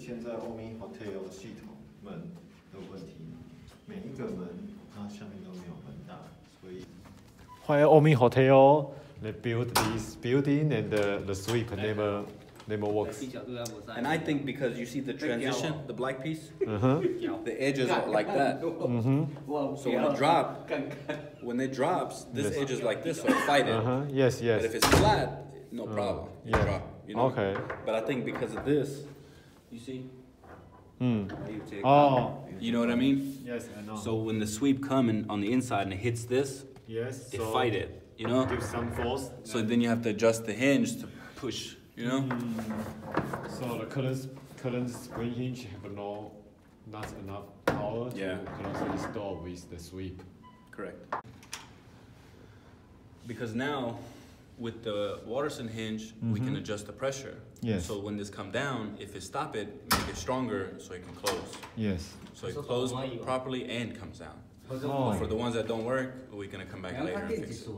现在欧米 hotel 系统门的问题，每一个门它下面都没有门大，所以。While Omi Hotel, they built this building and the sweep never works. And I think because you see the transition, the black piece, the edges are like that. So when it drops, this edge is like this, so I fight it. Yes. But if it's flat, no problem. You drop, you know? Okay. But I think because of this, you see? Oh. You know what I mean? Yes, I know. So when the sweep comes on the inside and it hits this, yes, they fight it, you know? Give some force. So then you have to adjust the hinge to push, you know? So the current spring hinge have not enough power to close this door with the sweep. Correct. Because now, with the Waterson hinge, we can adjust the pressure. Yes. So when this come down, if it stop it, make it stronger so it can close. Yes. So it closes properly and comes down. Oh. For the ones that don't work, we're gonna come back later and fix it.